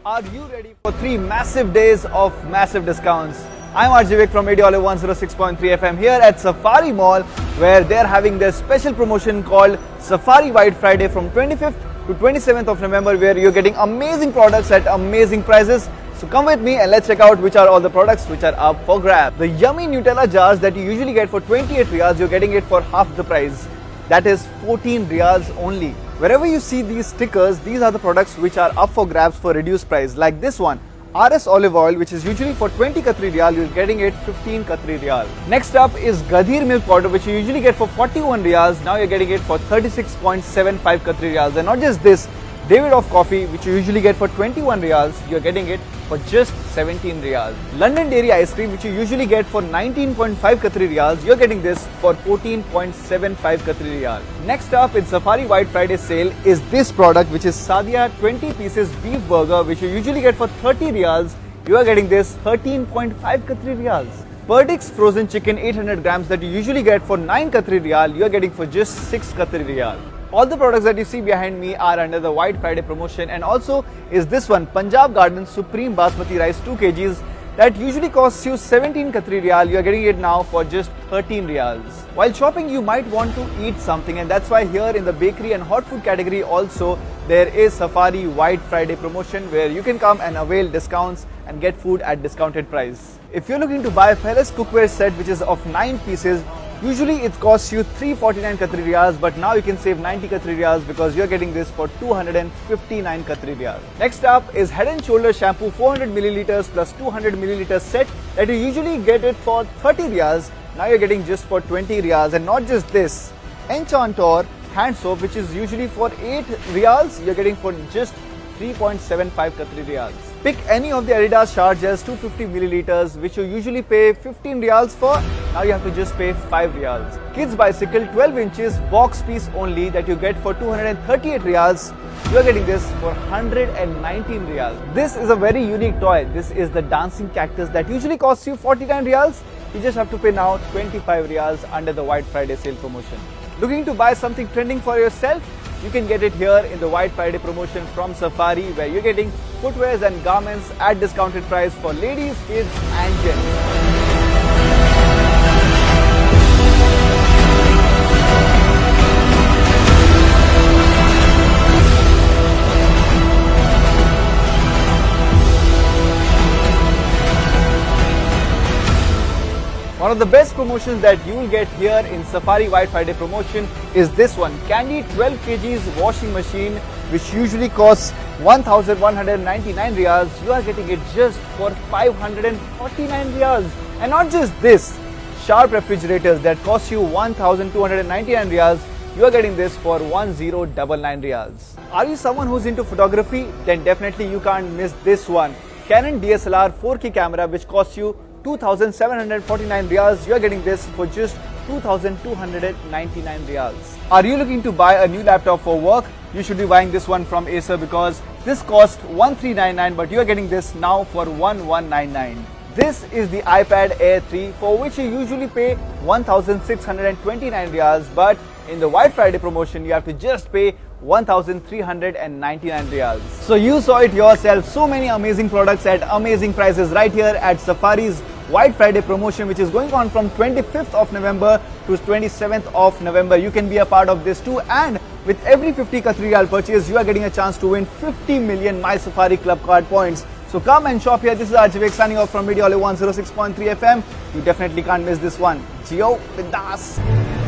Are you ready for 3 massive days of massive discounts? I'm Vivek from Radio 106.3 FM here at Safari Mall, where they're having their special promotion called Safari White Friday from 25th to 27th of November, where you're getting amazing products at amazing prices. So come with me and let's check out which are all the products which are up for grab. The yummy Nutella jars that you usually get for 28 riyals, you're getting it for half the price. That is 14 riyals only. Wherever you see these stickers, these are the products which are up for grabs for reduced price. Like this one, RS olive oil, which is usually for 20 Qatari riyal, you're getting it 15 Qatari riyal. Next up is Gadhir milk powder, which you usually get for 41 riyals. Now you're getting it for 36.75 Qatari riyals. And not just this, David of coffee, which you usually get for 21 riyals, you're getting it for just 17 riyals. London dairy ice cream, which you usually get for 19.5 Qatari riyals, you're getting this for 14.75 Qatari riyal. Next up in Safari White Friday sale is this product, which is Sadia 20 pieces beef burger, which you usually get for 30 riyals, you are getting this 13.5 Qatari riyals. Perdix frozen chicken 800 grams that you usually get for 9 Qatari riyal, you are getting for just 6 Qatari riyal. All the products that you see behind me are under the White Friday promotion, and also is this one, Punjab Garden Supreme Basmati Rice 2 kgs that usually costs you 17 Qatari riyal, you are getting it now for just 13 riyals. While shopping, you might want to eat something, and that's why here in the bakery and hot food category also there is Safari White Friday promotion, where you can come and avail discounts and get food at discounted price. If you're looking to buy a Fellas cookware set which is of 9 pieces, usually it costs you 349 Qatari riyals, but now you can save 90 Qatari riyals because you're getting this for 259 Qatari riyals. Next up is Head and Shoulder shampoo 400 milliliters plus 200 milliliters set that you usually get it for 30 riyals. Now you're getting just for 20 riyals. And not just this, Enchantor hand soap, which is usually for 8 riyals, you're getting for just 3.75 Qatari riyals. Pick any of the Adidas shower gels 250 milliliters, which you usually pay 15 riyals for. Now you have to just pay 5 riyals. Kids bicycle 12 inches box piece only that you get for 238 riyals. You are getting this for 119 riyals. This is a very unique toy. This is the dancing cactus that usually costs you 49 riyals. You just have to pay now 25 riyals under the White Friday sale promotion. Looking to buy something trending for yourself? You can get it here in the White Friday promotion from Safari, where you're getting footwears and garments at discounted price for ladies, kids and gents. One of the best promotions that you will get here in Safari White Friday promotion is this one, Candy 12 kgs washing machine, which usually costs 1,199 riyals. You are getting it just for 549 riyals. And not just this, Sharp refrigerators that cost you 1,299 riyals, you are getting this for 1,099 riyals. Are you someone who's into photography? Then definitely you can't miss this one, Canon DSLR 4K camera, which costs you 2,749 riyals. You are getting this for just 2,299 riyals. Are you looking to buy a new laptop for work? You should be buying this one from Acer, because this cost 1,399, but you are getting this now for 1,199. This is the iPad Air 3, for which you usually pay 1,629 riyals, but in the White Friday promotion you have to just pay 1,399 riyals. So you saw it yourself, so many amazing products at amazing prices right here at Safari's White Friday promotion, which is going on from 25th of November to 27th of November. You can be a part of this too, and with every 50 Qatari riyal purchase, you are getting a chance to win 50 million My Safari Club card points. So come and shop here. This is Vivek signing off from Radio 106.3 FM. You definitely can't miss this one. Jio Bidas.